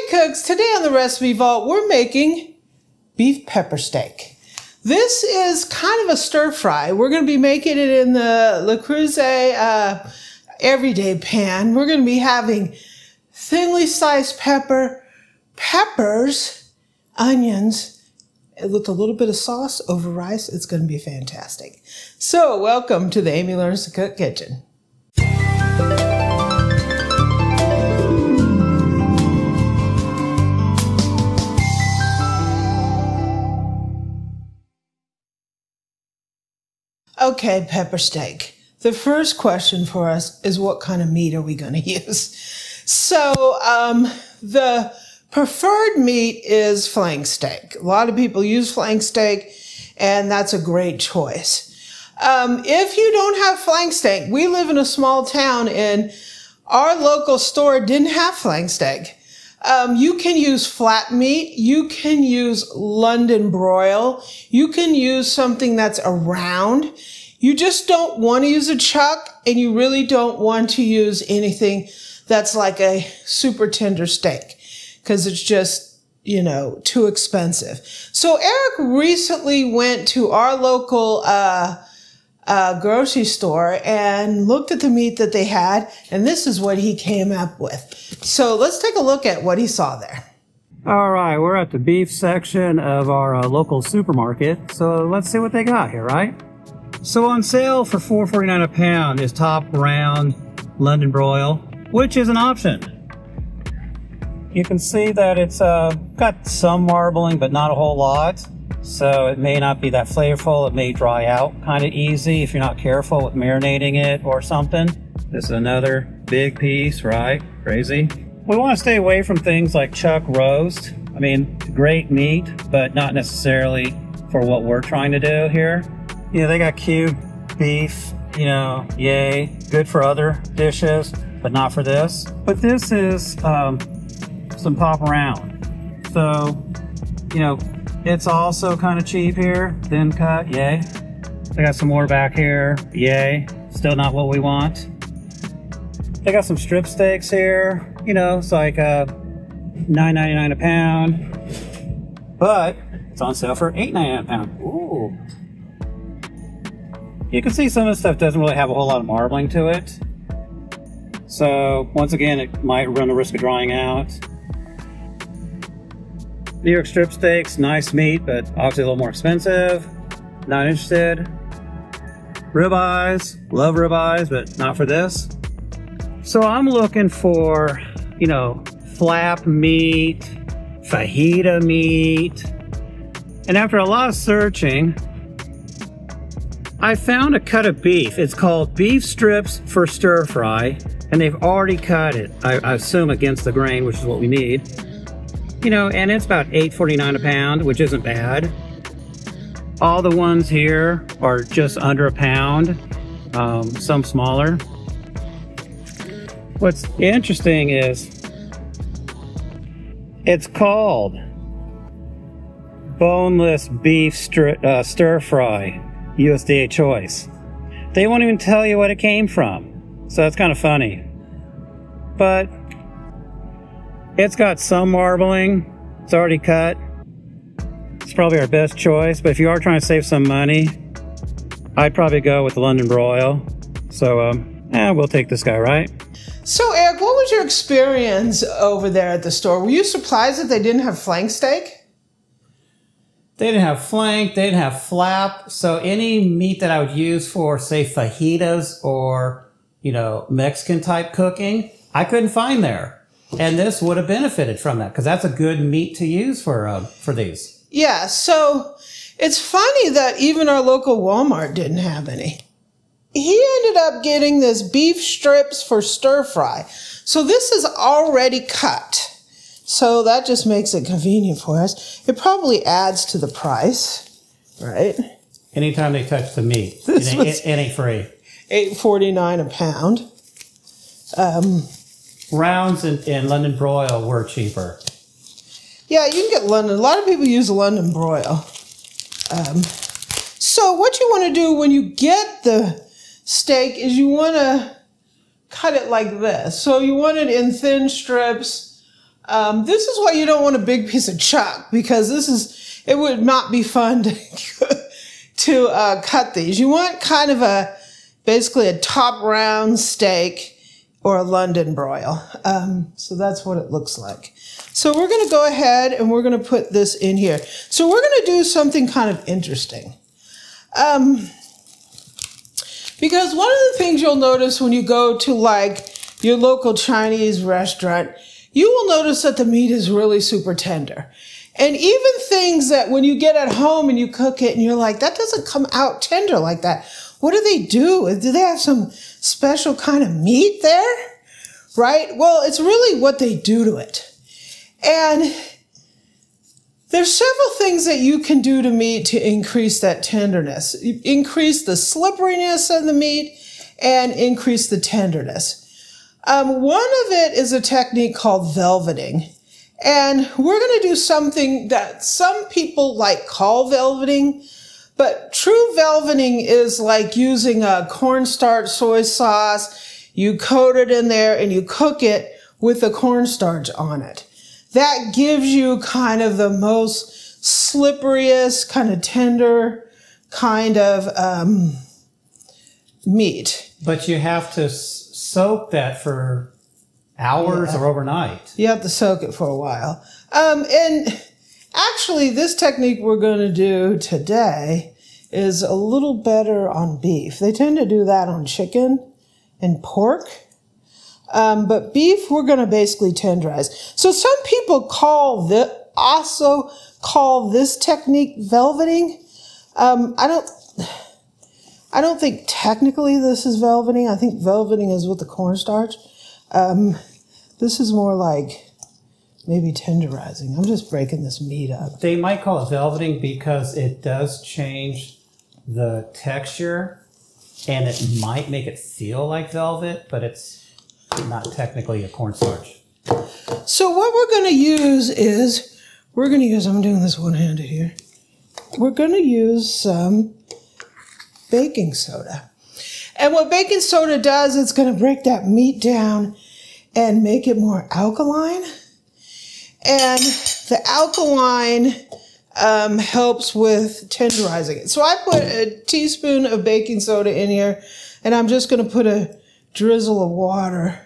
Cooks, today on the Recipe Vault, we're making beef pepper steak. This is kind of a stir fry. We're going to be making it in the Le Creuset everyday pan. We're going to be having thinly sliced peppers, onions, with a little bit of sauce over rice. It's going to be fantastic. So welcome to the Amy Learns to Cook kitchen. Okay, pepper steak. The first question for us is what kind of meat are we going to use? So the preferred meat is flank steak. A lot of people use flank steak, and that's a great choice. If you don't have flank steak, we live in a small town and our local store didn't have flank steak. You can use flat meat. You can use London broil. You can use something that's a round. You just don't want to use a chuck, and you really don't want to use anything that's like a super tender steak because it's just, you know, too expensive. So Eric recently went to our local grocery store and looked at the meat that they had, and this is what he came up with. So let's take a look at what he saw there. All right, we're at the beef section of our local supermarket, so let's see what they got here, right? So on sale for $4.49 a pound is top round London broil, which is an option. You can see that it's got some marbling, but not a whole lot. So it may not be that flavorful. It may dry out kind of easy if you're not careful with marinating it or something. This is another big piece, right? Crazy. We want to stay away from things like chuck roast. I mean, great meat, but not necessarily for what we're trying to do here. You know, they got cube beef, you know, yay, good for other dishes, but not for this. But this is some pop around. So, you know, it's also kind of cheap here, thin cut, yay. They got some more back here, yay. Still not what we want. They 't some strip steaks here, you know, it's like $9.99 a pound, but it's on sale for $8.99 a pound. Ooh. You can see some of this stuff doesn't really have a whole lot of marbling to it. So once again, it might run the risk of drying out. New York strip steaks, nice meat, but obviously a little more expensive. Not interested. Ribeyes, love ribeyes, but not for this. So I'm looking for, you know, flap meat, fajita meat. And after a lot of searching, I found a cut of beef. It's called beef strips for stir fry, and they've already cut it, I assume against the grain, which is what we need. You know, and it's about $8.49 a pound, which isn't bad. All the ones here are just under a pound, some smaller. What's interesting is it's called boneless beef stir fry, USDA choice. They won't even tell you what it came from, so that's kind of funny. But it's got some marbling. It's already cut. It's probably our best choice, but if you are trying to save some money, I'd probably go with the London broil. So we'll take this guy, right? So Eric, what was your experience over there at the store? Were you surprised that they didn't have flank steak? They didn't have flank, they didn't have flap. So any meat that I would use for, say, fajitas or, you know, Mexican type cooking, I couldn't find there. And this would have benefited from that because that's a good meat to use for these. Yeah, so it's funny that even our local Walmart didn't have any. He ended up getting this beef strips for stir fry. So this is already cut. So that just makes it convenient for us. It probably adds to the price, right? Anytime they touch the meat, it ain't free. $8.49 a pound. Rounds and London broil were cheaper. Yeah, you can get London. A lot of people use London broil. So what you want to do when you get the steak is you want to cut it like this. So you want it in thin strips. This is why you don't want a big piece of chuck, because it would not be fun to cut these. You want kind of basically a top round steak or a London broil. So that's what it looks like. So we're going to go ahead and we're going to put this in here. So we're going to do something kind of interesting. Because one of the things you'll notice when you go to like your local Chinese restaurant, you will notice that the meat is really super tender. And even things that when you get at home and you cook it and you're like, that doesn't come out tender like that. What do they do? Do they have some special kind of meat there? Right? Well, it's really what they do to it. And there's several things that you can do to meat to increase that tenderness. Increase the slipperiness of the meat and increase the tenderness. One of it is a technique called velveting. And we're going to do something that some people call velveting, but true velveting is like using a cornstarch soy sauce. You coat it in there and you cook it with the cornstarch on it. That gives you kind of the most slipperiest, kind of tender kind of meat. But you have to soak that for hours or overnight. You have to soak it for a while. And actually, this technique we're going to do today is a little better on beef. They tend to do that on chicken and pork. But beef, we're going to basically tenderize. So some people also call this technique velveting. I don't think technically this is velveting. I think velveting is with the cornstarch. This is more like maybe tenderizing. I'm just breaking this meat up. They might call it velveting because it does change the texture and it might make it feel like velvet, but it's not technically a cornstarch. So what we're going to use is, I'm doing this one-handed here. We're going to use some baking soda. And what baking soda does, it's going to break that meat down and make it more alkaline. And the alkaline helps with tenderizing it. So I put a teaspoon of baking soda in here, and I'm just going to put a drizzle of water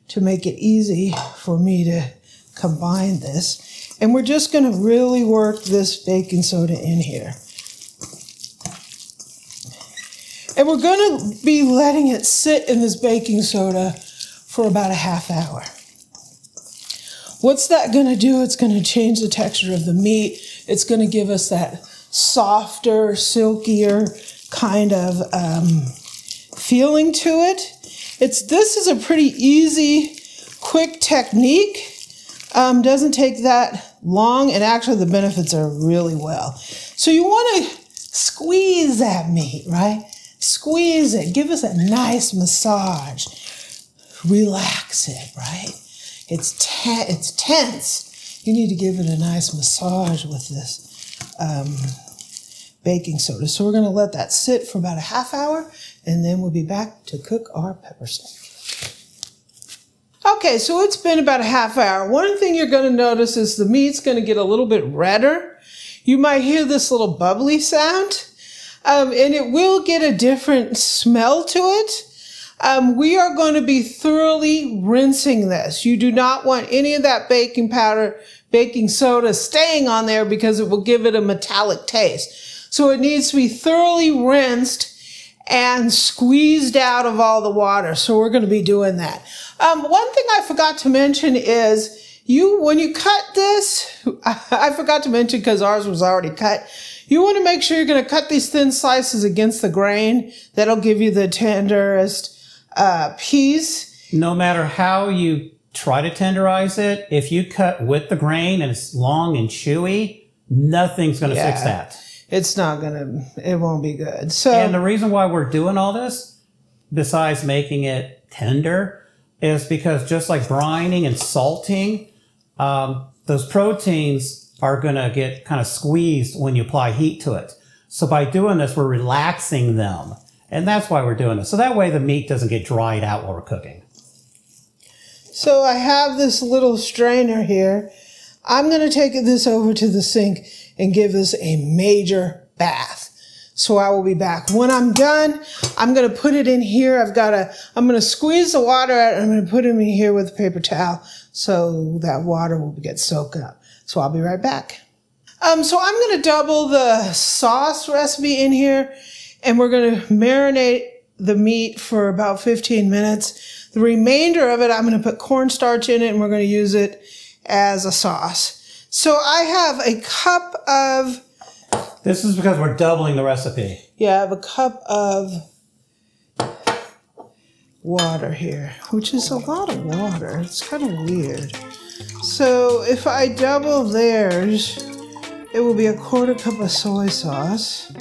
to make it easy for me to combine this. And we're just going to really work this baking soda in here. And we're going to be letting it sit in this baking soda for about a half hour. What's that going to do? It's going to change the texture of the meat. It's going to give us that softer, silkier kind of feeling to it. This is a pretty easy, quick technique. Doesn't take that long, and actually the benefits are really well. So you want to squeeze that meat, right? Squeeze it. Give us a nice massage. Relax it, right? It's tense. You need to give it a nice massage with this baking soda. So we're going to let that sit for about a half hour, and then we'll be back to cook our pepper steak. Okay, so it's been about a half hour. One thing you're going to notice is the meat's going to get a little bit redder. You might hear this little bubbly sound, and it will get a different smell to it. We are going to be thoroughly rinsing this. You do not want any of that baking powder, baking soda staying on there because it will give it a metallic taste. So it needs to be thoroughly rinsed and squeezed out of all the water. So we're going to be doing that. One thing I forgot to mention is when you cut this, I forgot to mention because ours was already cut. You want to make sure you're going to cut these thin slices against the grain. That'll give you the tenderest piece. No matter how you try to tenderize it, if you cut with the grain and it's long and chewy, nothing's going to fix that. It won't be good. So, and the reason why we're doing all this, besides making it tender, is because just like brining and salting, those proteins are going to get kind of squeezed when you apply heat to it. So by doing this, we're relaxing them. And that's why we're doing this. So that way the meat doesn't get dried out while we're cooking. So I have this little strainer here. I'm going to take this over to the sink and give this a major bath. So I will be back. When I'm done, I'm going to put it in here. I'm going to squeeze the water out and I'm going to put it in here with a paper towel so that water will get soaked up. So I'll be right back. So I'm going to double the sauce recipe in here and we're going to marinate the meat for about 15 minutes. The remainder of it, I'm going to put cornstarch in it and we're going to use it as a sauce. So I have a cup of... This is because we're doubling the recipe. Yeah, I have a cup of water here, which is a lot of water. It's kind of weird. So if I double theirs, it will be a quarter cup of soy sauce.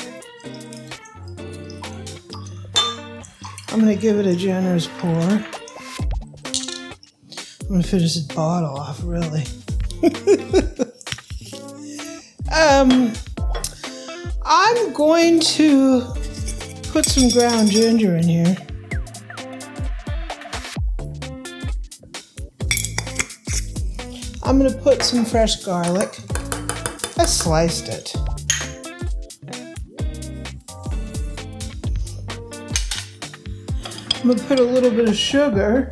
I'm going to give it a generous pour. I'm going to finish this bottle off, really. I'm going to put some ground ginger in here. I'm going to put some fresh garlic. I sliced it. I'm going to put a little bit of sugar.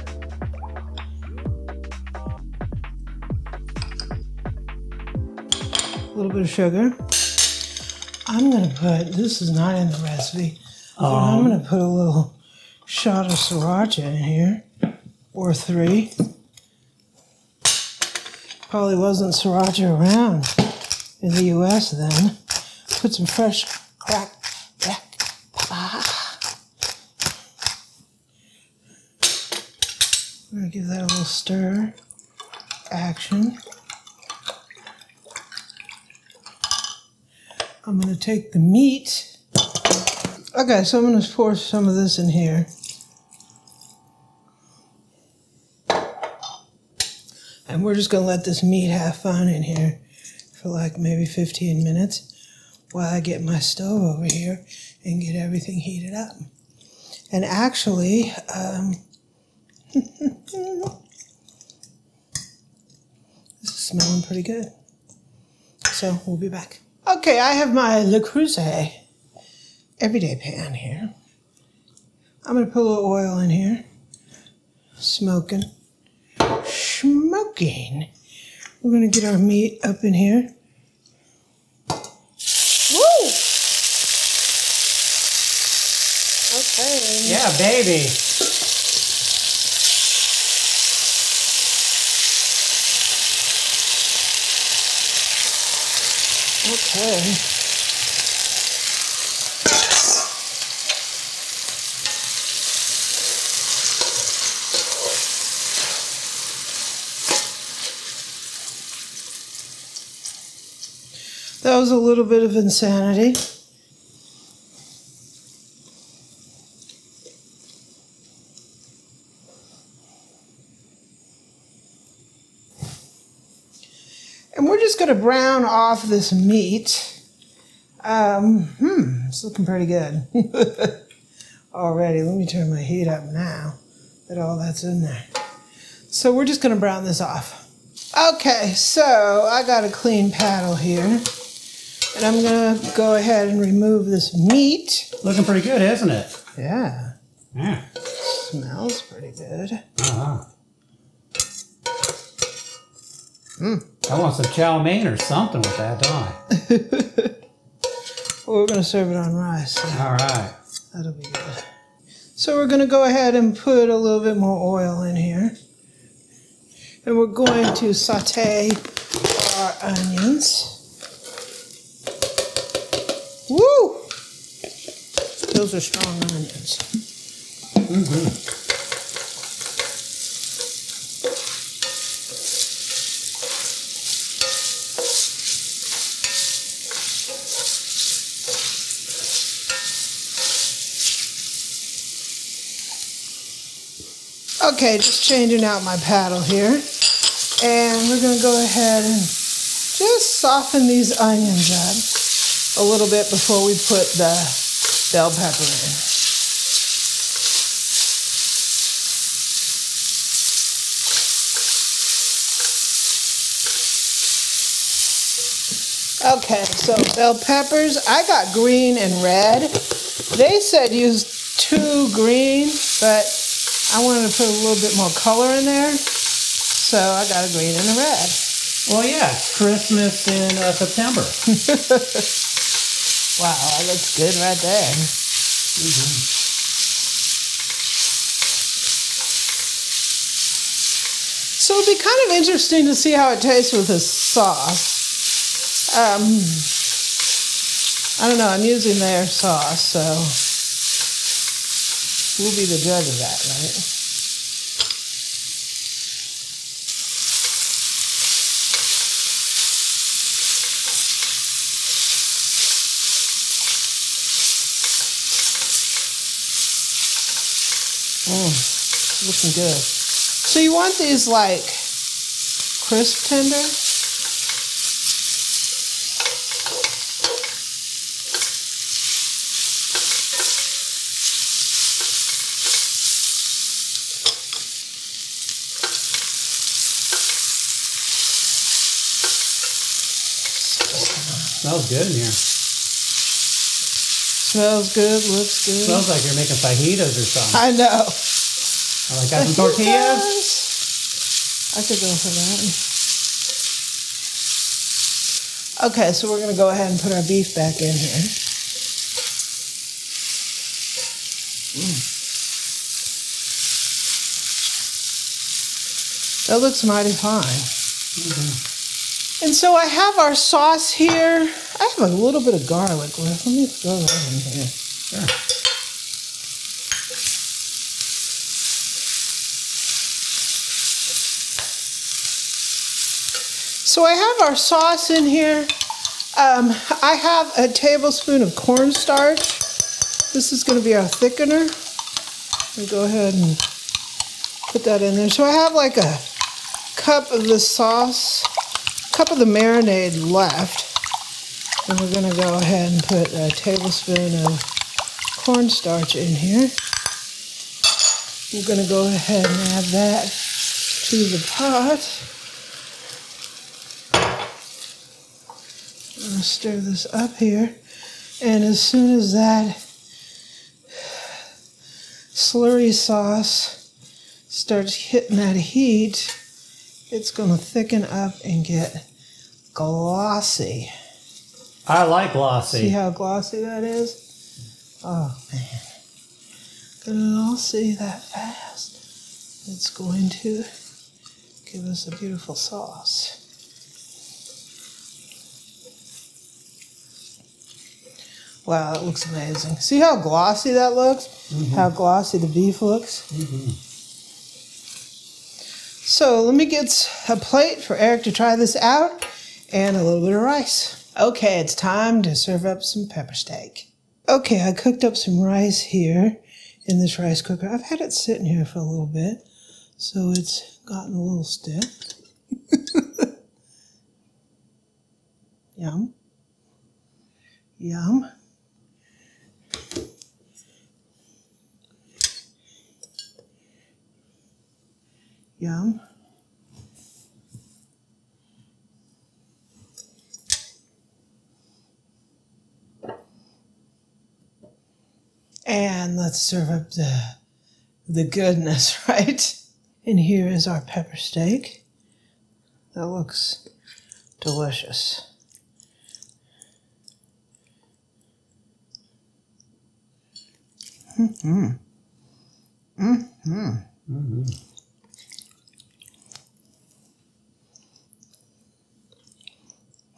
A little bit of sugar. I'm going to put, this is not in the recipe, but I'm going to put a little shot of sriracha in here, or 3. Probably wasn't sriracha around in the US then. Put some fresh cracked black pepper. I'm going to give that a little stir action. I'm going to take the meat. Okay, so I'm going to pour some of this in here. And we're just going to let this meat have fun in here for like maybe 15 minutes while I get my stove over here and get everything heated up. And actually, this is smelling pretty good. So we'll be back. Okay, I have my Le Creuset everyday pan here. I'm going to put a little oil in here. Smoking. We're going to get our meat up in here. Woo! Okay. Yeah, baby. Okay. That was a little bit of insanity. And we're just going to brown off this meat. It's looking pretty good. Already, let me turn my heat up now that all that's in there. So we're just going to brown this off. Okay, so I got a clean paddle here. And I'm going to go ahead and remove this meat. Looking pretty good, isn't it? Yeah. Yeah. Smells pretty good. Uh-huh. I want some chow mein or something with that, don't I? Well, we're going to serve it on rice. So all right. that'll be good. So we're going to go ahead and put a little bit more oil in here. And we're going to saute our onions. Woo! Those are strong onions. Mm-hmm. Okay, just changing out my paddle here. And we're going to go ahead and just soften these onions up a little bit before we put the bell pepper in. Okay, so bell peppers. I got green and red. They said use 2 green, but I wanted to put a little bit more color in there. So I got a green and a red. Well, yeah, it's Christmas in September. Wow, that looks good right there. So it'd be kind of interesting to see how it tastes with this sauce. I don't know, I'm using their sauce, so we'll be the judge of that, right? Looking good. So you want these like crisp tender? Smells good in here. Smells good, looks good. Smells like you're making fajitas or something. I know. I like got some tortillas. I could go for that. Okay, so we're going to go ahead and put our beef back in here. That looks mighty fine. And so I have our sauce here. I have a little bit of garlic left. Let me throw that in here. Sure. So I have our sauce in here. I have a tablespoon of cornstarch. This is going to be our thickener. We'll go ahead and put that in there. So I have like a cup of the sauce, cup of the marinade left. And we're going to go ahead and put a tablespoon of cornstarch in here. We're going to go ahead and add that to the pot. I'm going to stir this up here. And as soon as that slurry sauce starts hitting that heat, it's going to thicken up and get glossy. I like glossy. See how glossy that is? Oh, man. Gonna all see that fast. It's going to give us a beautiful sauce. Wow, that looks amazing. See how glossy that looks? How glossy the beef looks? So let me get a plate for Eric to try this out and a little bit of rice. Okay, it's time to serve up some pepper steak. Okay, I cooked up some rice here in this rice cooker. I've had it sitting here for a little bit, so it's gotten a little stiff. Yum. Yum. Yum. And let's serve up the goodness, right? And here is our pepper steak. That looks delicious.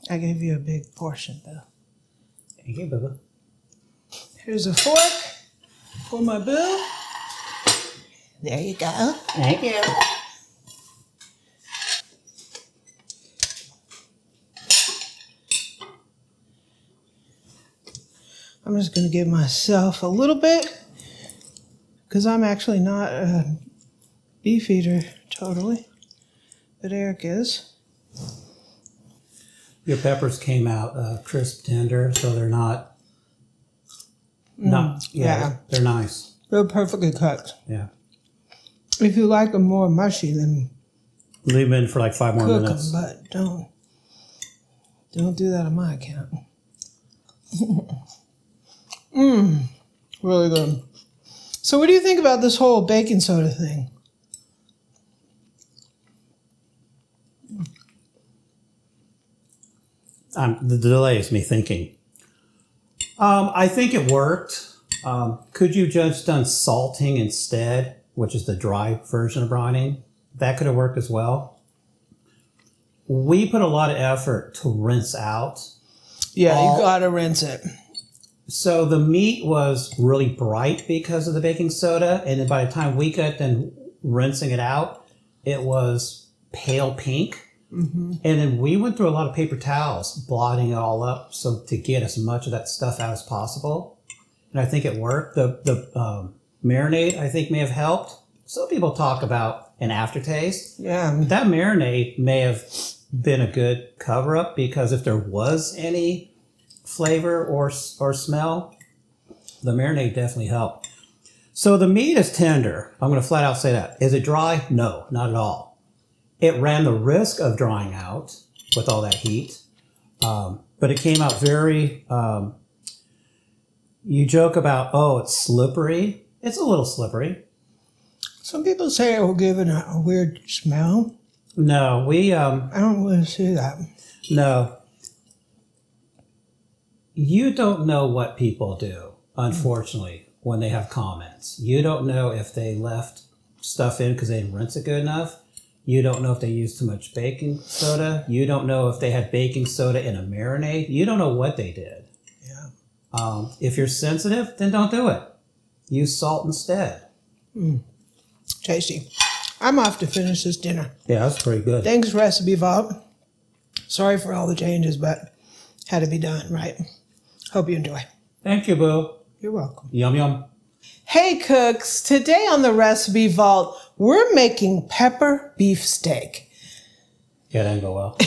I gave you a big portion, Bill. Thank you, Bubba. Here's a fork for my Bill. There you go. Thank you. I'm just going to give myself a little bit because I'm actually not a beef eater totally, but Eric is. Your peppers came out crisp tender, so they're not. They're nice. They're perfectly cooked. Yeah. If you like them more mushy, then leave them in for like 5 more minutes. Cook them, but Don't do that on my account. Really good. So what do you think about this whole baking soda thing? The delay is me thinking. I think it worked. Could you just done salting instead, which is the dry version of brining? That could have worked as well. We put a lot of effort to rinse out. Yeah, you gotta rinse it. So the meat was really bright because of the baking soda, and then by the time we got done rinsing it out, it was pale pink. Mm-hmm. And then we went through a lot of paper towels, blotting it all up, so to get as much of that stuff out as possible. And I think it worked. The marinade, I think, may have helped. Some people talk about an aftertaste. Yeah. That marinade may have been a good cover-up, because if there was any flavor or smell, the marinade definitely helped. So the meat is tender. I'm going to flat out say that. Is it dry? No, not at all. It ran the risk of drying out with all that heat, but it came out very, you joke about, oh, it's slippery. It's a little slippery. Some people say it will give it a weird smell. No, I don't really see that. No. You don't know what people do, unfortunately, when they have comments. You don't know if they left stuff in because they didn't rinse it good enough. You don't know if they used too much baking soda. You don't know if they had baking soda in a marinade. You don't know what they did. Yeah. If you're sensitive, then don't do it. Use salt instead. Tasty. I'm off to finish this dinner. Yeah, that's pretty good. Thanks, Recipe Vault. Sorry for all the changes, but had to be done, right? Hope you enjoy. Thank you, Boo. You're welcome. Yum, yum. Hey, cooks. Today on the Recipe Vault, we're making pepper beef steak. Yeah, that didn't go well.